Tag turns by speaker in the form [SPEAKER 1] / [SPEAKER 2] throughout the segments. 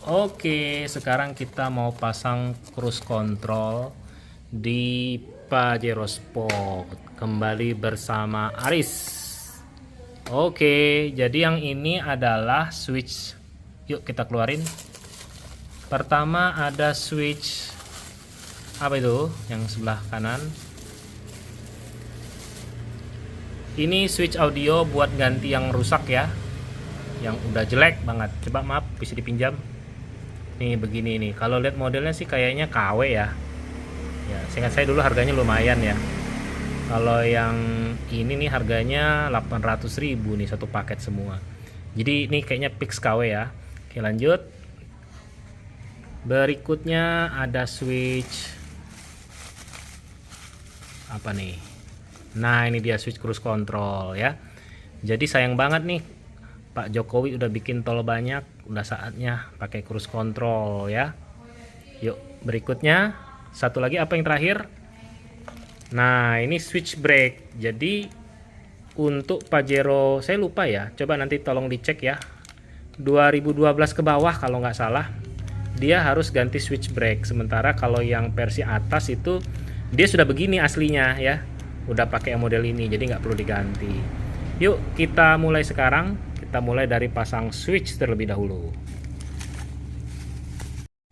[SPEAKER 1] Oke, sekarang kita mau pasang cruise control di Pajero Sport. Kembali bersama Aris. Oke, jadi yang ini adalah switch. Yuk kita keluarin. Pertama ada switch apa itu? Yang sebelah kanan. Ini switch audio buat ganti yang rusak ya. Yang udah jelek banget. Coba maaf, bisa dipinjam. Nih begini nih. Kalau lihat modelnya sih kayaknya KW ya. Ya, seingat saya dulu harganya lumayan ya. Kalau yang ini nih harganya 800.000 nih satu paket semua. Jadi ini kayaknya fix KW ya. Oke, lanjut. Berikutnya ada switch apa nih? Nah, ini dia switch cruise control ya. Jadi sayang banget nih Pak Jokowi udah bikin tol banyak, udah saatnya pakai cruise control ya. Yuk, berikutnya satu lagi apa yang terakhir? Nah, ini switch brake. Jadi untuk Pajero saya lupa ya. Coba nanti tolong dicek ya. 2012 ke bawah kalau nggak salah. Dia harus ganti switch brake. Sementara kalau yang versi atas itu dia sudah begini aslinya ya. Udah pakai model ini, jadi nggak perlu diganti. Yuk kita mulai sekarang. Kita mulai dari pasang switch terlebih dahulu.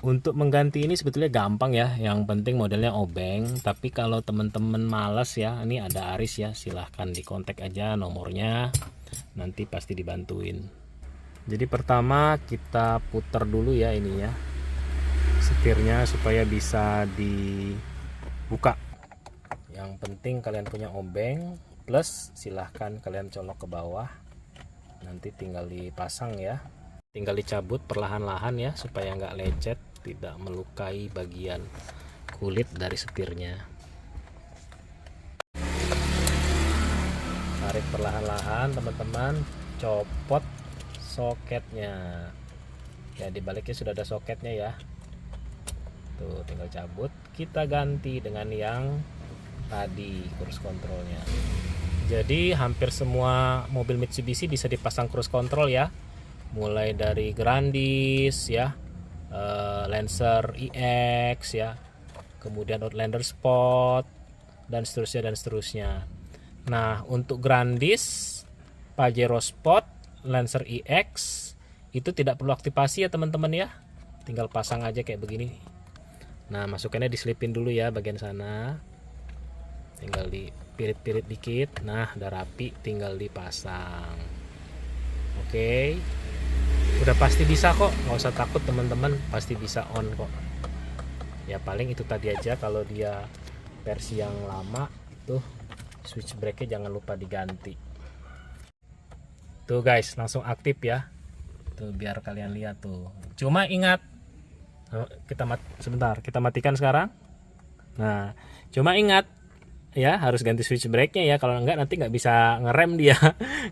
[SPEAKER 1] Untuk mengganti ini sebetulnya gampang ya. Yang penting modelnya obeng. Tapi kalau teman-teman males ya, ini ada Aris ya. Silahkan dikontak aja nomornya. Nanti pasti dibantuin. Jadi pertama kita putar dulu ya ininya, setirnya supaya bisa dibuka. Yang penting kalian punya obeng, plus silahkan kalian colok ke bawah. Nanti tinggal dipasang ya, tinggal dicabut perlahan-lahan ya supaya nggak lecet, tidak melukai bagian kulit dari setirnya. Tarik perlahan-lahan teman-teman, copot soketnya ya, di baliknya sudah ada soketnya ya, tuh tinggal cabut. Kita ganti dengan yang tadi cruise controlnya. Jadi hampir semua mobil Mitsubishi bisa dipasang cruise control ya, mulai dari Grandis ya, Lancer EX ya, kemudian Outlander Sport dan seterusnya. Nah, untuk Grandis, Pajero Sport, Lancer EX itu tidak perlu aktivasi ya teman-teman ya, tinggal pasang aja kayak begini. Nah, masukannya diselipin dulu ya bagian sana, tinggal dipirit-pirit dikit. Nah, udah rapi, tinggal dipasang. Oke, udah pasti bisa kok, nggak usah takut teman-teman, pasti bisa on kok ya. Paling itu tadi aja, kalau dia versi yang lama itu switch brake nya jangan lupa diganti. Tuh guys, langsung aktif ya, tuh biar kalian lihat tuh. Cuma ingat, sebentar kita matikan sekarang. Nah, cuma ingat ya, harus ganti switch brake nya ya, kalau enggak nanti nggak bisa ngerem dia.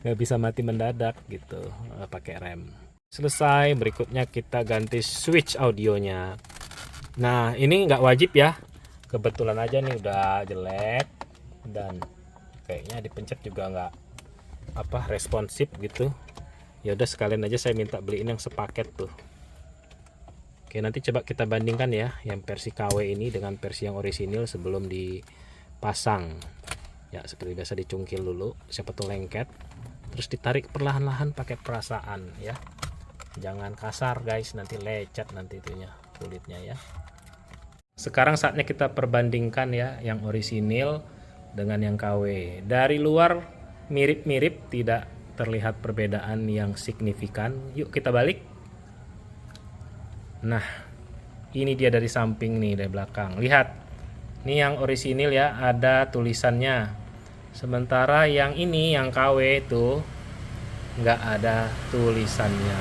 [SPEAKER 1] Nggak bisa mati mendadak gitu pakai rem. Selesai, berikutnya kita ganti switch audionya. Nah, ini nggak wajib ya, kebetulan aja nih udah jelek dan kayaknya dipencet juga nggak responsif gitu. Ya udah sekalian aja saya minta beliin yang sepaket tuh. Oke, nanti coba kita bandingkan ya yang versi KW ini dengan versi yang orisinil sebelum dipasang ya. Seperti biasa dicungkil dulu, siapa tuh lengket, terus ditarik perlahan-lahan pakai perasaan ya, jangan kasar guys, nanti lecet nanti itunya kulitnya ya. Sekarang saatnya kita perbandingkan ya yang orisinil dengan yang KW. Dari luar mirip-mirip, tidak terlihat perbedaan yang signifikan. Yuk kita balik. Nah, ini dia dari samping nih, dari belakang. Lihat, ini yang orisinil ya, ada tulisannya. Sementara yang ini, yang KW itu nggak ada tulisannya.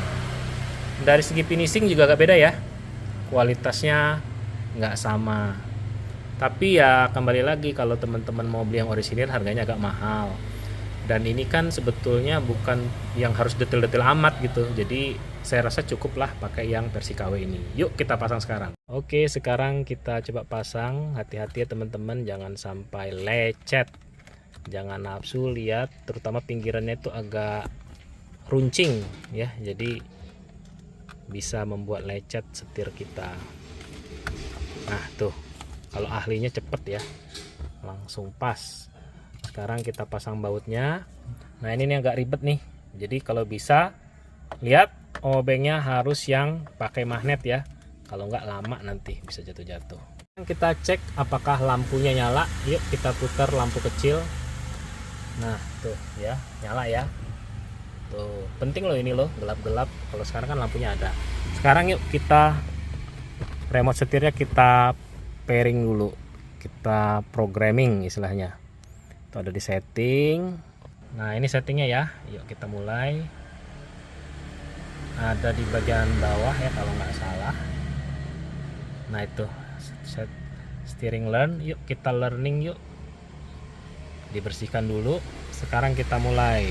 [SPEAKER 1] Dari segi finishing juga agak beda ya, kualitasnya nggak sama. Tapi ya kembali lagi, kalau teman-teman mau beli yang orisinil harganya agak mahal. Dan ini kan sebetulnya bukan yang harus detail-detail amat gitu. Jadi saya rasa cukuplah pakai yang versi KW ini. Yuk kita pasang sekarang. Oke, sekarang kita coba pasang. Hati-hati ya teman-teman, jangan sampai lecet. Jangan nafsu lihat, terutama pinggirannya itu agak runcing ya. Jadi bisa membuat lecet setir kita. Nah tuh, kalau ahlinya cepet ya, langsung pas. Sekarang kita pasang bautnya. Nah ini nih agak ribet nih, jadi kalau bisa lihat obengnya harus yang pakai magnet ya, kalau nggak lama nanti bisa jatuh-jatuh. Kita cek apakah lampunya nyala. Yuk kita putar lampu kecil. Nah tuh ya, nyala ya. Tuh penting loh ini loh, gelap-gelap. Kalau sekarang kan lampunya ada. Sekarang yuk kita remote setirnya kita pairing dulu, kita programming istilahnya. Itu ada di setting. Nah ini settingnya ya, yuk kita mulai. Ada di bagian bawah ya kalau nggak salah. Nah itu set steering learn, yuk kita learning yuk. Dibersihkan dulu. Sekarang kita mulai.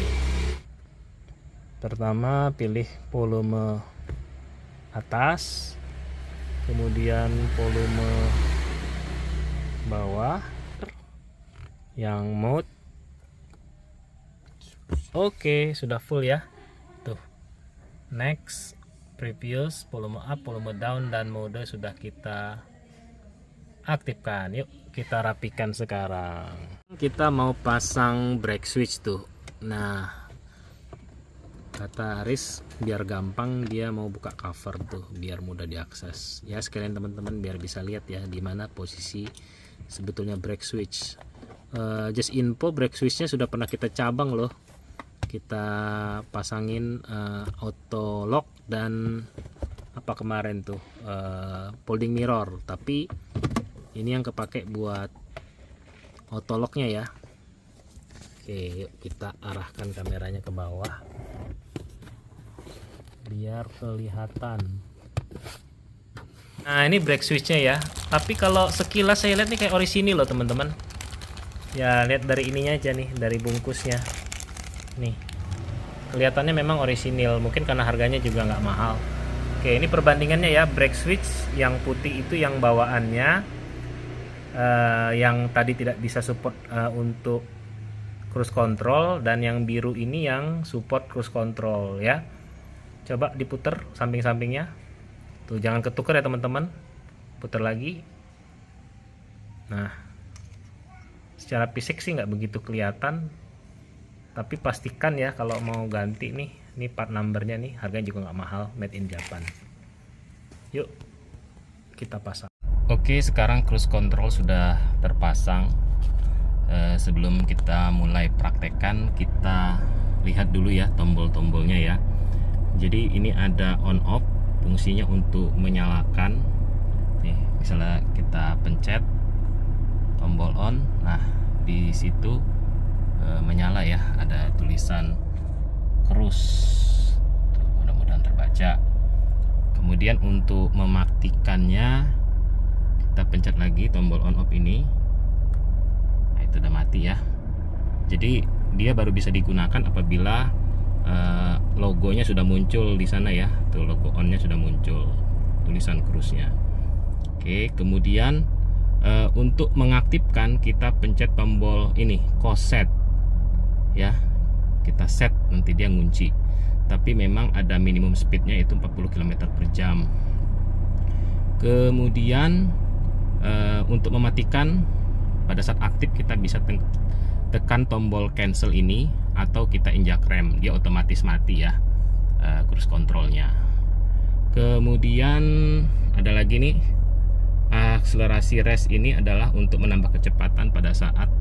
[SPEAKER 1] Pertama pilih volume atas, kemudian volume bawah, yang mode. Oke, sudah full ya. Tuh. Next, previous, volume up, volume down, dan mode sudah kita aktifkan. Yuk kita rapikan sekarang. Kita mau pasang brake switch tuh. Nah, kata Aris biar gampang dia mau buka cover tuh, biar mudah diakses. Ya sekalian teman-teman biar bisa lihat ya di mana posisi sebetulnya brake switch. Just info, brake switchnya sudah pernah kita cabang loh. Kita pasangin auto lock dan apa kemarin tuh folding mirror, tapi ini yang kepake buat auto locknya ya. Oke, yuk kita arahkan kameranya ke bawah biar kelihatan. Nah ini brake switchnya ya, tapi kalau sekilas saya lihat nih kayak orisinil loh teman-teman ya. Lihat dari ininya aja nih, dari bungkusnya nih kelihatannya memang orisinil, mungkin karena harganya juga nggak mahal. Oke, ini perbandingannya ya. Brake switch yang putih itu yang bawaannya yang tadi tidak bisa support untuk cruise control, dan yang biru ini yang support cruise control ya. Coba diputer samping-sampingnya tuh, jangan ketukar ya teman-teman. Putar lagi. Nah secara fisik sih nggak begitu kelihatan, tapi pastikan ya kalau mau ganti nih, ini part numbernya nih, harganya juga nggak mahal, made in Japan. Yuk kita pasang. Oke, sekarang cruise control sudah terpasang. Sebelum kita mulai praktekkan, kita lihat dulu ya tombol-tombolnya ya. Jadi ini ada on off, fungsinya untuk menyalakan. Nih, misalnya kita pencet tombol on, nah di situ menyala ya, ada tulisan cruise. Mudah-mudahan terbaca. Kemudian untuk mematikannya kita pencet lagi tombol on off ini. Nah, itu udah mati ya. Jadi dia baru bisa digunakan apabila logonya sudah muncul di sana ya. Tuh logo on-nya sudah muncul, tulisan cruise-nya. Oke, kemudian untuk mengaktifkan kita pencet tombol ini, cause set ya. Kita set, nanti dia ngunci. Tapi memang ada minimum speednya itu 40 km per jam. Kemudian untuk mematikan pada saat aktif kita bisa tekan tombol cancel ini, atau kita injak rem, dia otomatis mati ya cruise controlnya. Kemudian ada lagi nih, akselerasi rest ini adalah untuk menambah kecepatan pada saat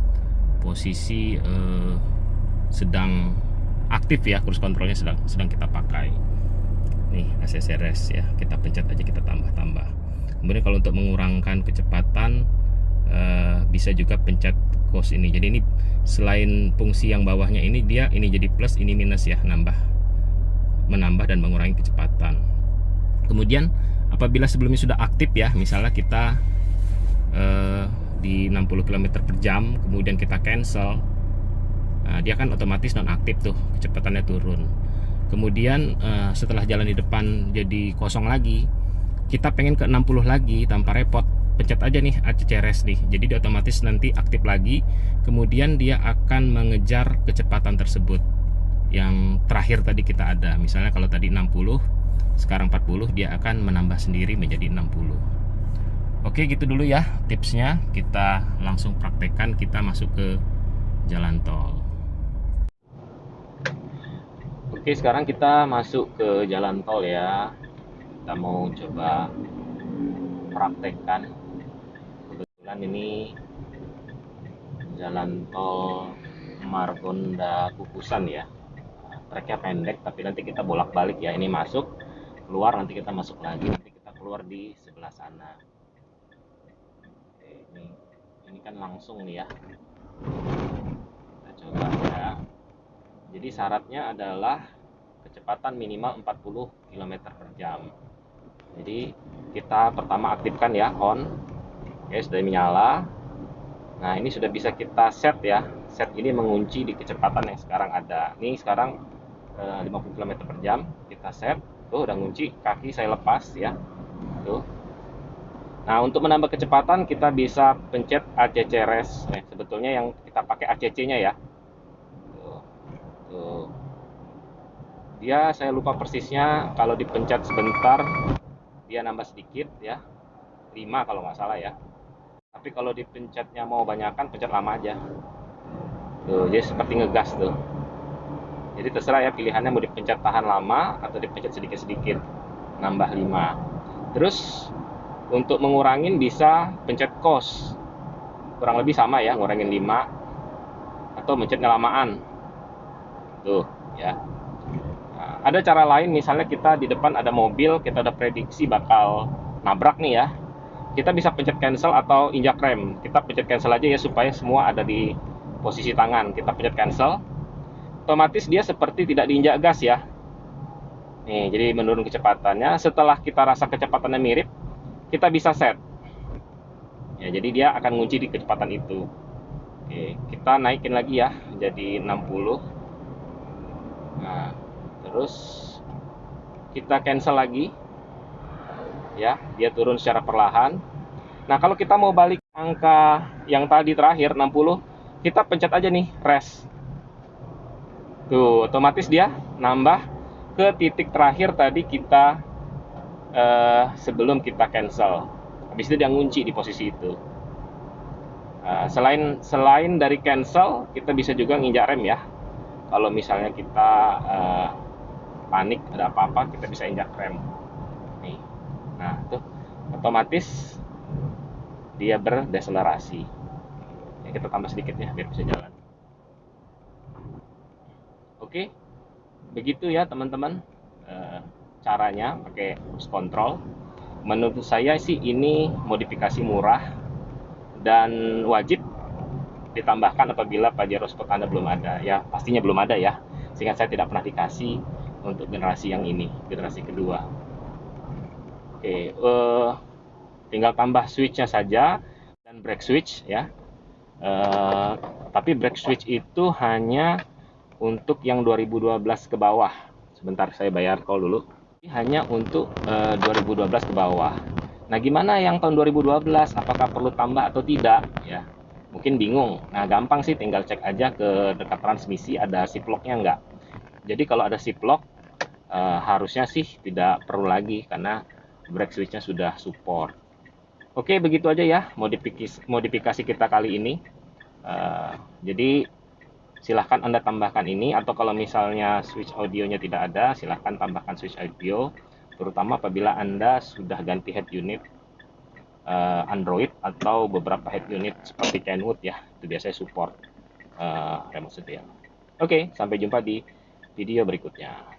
[SPEAKER 1] posisi sedang aktif ya, cruise controlnya sedang kita pakai. Nih ACC rest ya, kita pencet aja, kita tambah. Kemudian kalau untuk mengurangkan kecepatan bisa juga pencet cause ini. Jadi ini selain fungsi yang bawahnya ini, dia ini jadi plus, ini minus ya, menambah dan mengurangi kecepatan. Kemudian apabila sebelumnya sudah aktif ya, misalnya kita di 60 km per jam, kemudian kita cancel, dia kan otomatis nonaktif tuh, kecepatannya turun. Kemudian setelah jalan di depan jadi kosong lagi, kita pengen ke 60 lagi tanpa repot, pencet aja nih ACC rest nih, jadi dia otomatis nanti aktif lagi. Kemudian dia akan mengejar kecepatan tersebut yang terakhir tadi kita ada. Misalnya kalau tadi 60, sekarang 40, dia akan menambah sendiri menjadi 60. Oke, gitu dulu ya tipsnya. Kita langsung praktekkan, kita masuk ke jalan tol. Oke, sekarang kita masuk ke jalan tol ya. Kita mau coba praktekkan. Kebetulan ini jalan tol Margonda Kukusan ya. Treknya pendek, tapi nanti kita bolak-balik ya. Ini masuk, keluar, nanti kita masuk lagi, nanti kita keluar di sebelah sana. Oke, ini kan langsung nih ya. Kita coba ya. Jadi syaratnya adalah kecepatan minimal 40 km per jam. Jadi kita pertama aktifkan ya on. Oke, sudah menyala. Nah, ini sudah bisa kita set ya. Set ini mengunci di kecepatan yang sekarang ada. Ini sekarang 50 km per jam. Kita set. Tuh udah ngunci, kaki saya lepas ya. Tuh. Nah, untuk menambah kecepatan kita bisa pencet ACC rest. Sebetulnya yang kita pakai ACC-nya ya. Tuh. Tuh. Dia saya lupa persisnya, kalau dipencet sebentar dia nambah sedikit ya. 5 kalau nggak salah ya. Tapi kalau dipencetnya mau banyakan, pencet lama aja. Tuh, jadi seperti ngegas tuh. Jadi terserah ya pilihannya mau dipencet tahan lama atau dipencet sedikit-sedikit. Nambah 5. Terus untuk mengurangin bisa pencet cos. Kurang lebih sama ya, ngurangin 5 atau pencet kelamaan. Tuh, ya. Nah, ada cara lain, misalnya kita di depan ada mobil, kita udah prediksi bakal nabrak nih ya. Kita bisa pencet cancel atau injak rem. Kita pencet cancel aja ya supaya semua ada di posisi tangan. Kita pencet cancel. Otomatis dia seperti tidak diinjak gas ya. Nih, jadi menurun kecepatannya. Setelah kita rasa kecepatannya mirip, kita bisa set. Ya, jadi dia akan ngunci di kecepatan itu. Oke, kita naikin lagi ya menjadi 60. Nah, terus kita cancel lagi. Ya, dia turun secara perlahan. Nah, kalau kita mau balik angka yang tadi terakhir 60, kita pencet aja nih rest. Tuh, otomatis dia nambah ke titik terakhir tadi kita sebelum kita cancel. Habis itu dia ngunci di posisi itu. Selain dari cancel, kita bisa juga nginjak rem ya. Kalau misalnya kita panik ada apa-apa, kita bisa injak rem. Nih. Nah, tuh otomatis dia berdeselerasi. Ya, kita tambah sedikit ya biar bisa jalan. Oke, begitu ya teman-teman caranya pakai cruise control. Menurut saya sih ini modifikasi murah dan wajib ditambahkan apabila Pajero Sport Anda belum ada. Ya pastinya belum ada ya, sehingga saya tidak pernah dikasih untuk generasi yang ini, generasi kedua. Oke, tinggal tambah switchnya saja dan brake switch ya. Tapi brake switch itu hanya untuk yang 2012 ke bawah. Sebentar saya bayar call dulu. Ini hanya untuk 2012 ke bawah. Nah, gimana yang tahun 2012? Apakah perlu tambah atau tidak? Ya, mungkin bingung. Nah, gampang sih, tinggal cek aja ke dekat transmisi ada ziplocknya nggak. Jadi kalau ada ziplock, harusnya sih tidak perlu lagi karena brake switchnya sudah support. Oke, begitu aja ya modifikasi kita kali ini. Jadi silahkan Anda tambahkan ini, atau kalau misalnya switch audionya tidak ada, silahkan tambahkan switch audio, terutama apabila Anda sudah ganti head unit Android atau beberapa head unit seperti Kenwood ya, itu biasanya support remote setir. Oke, sampai jumpa di video berikutnya.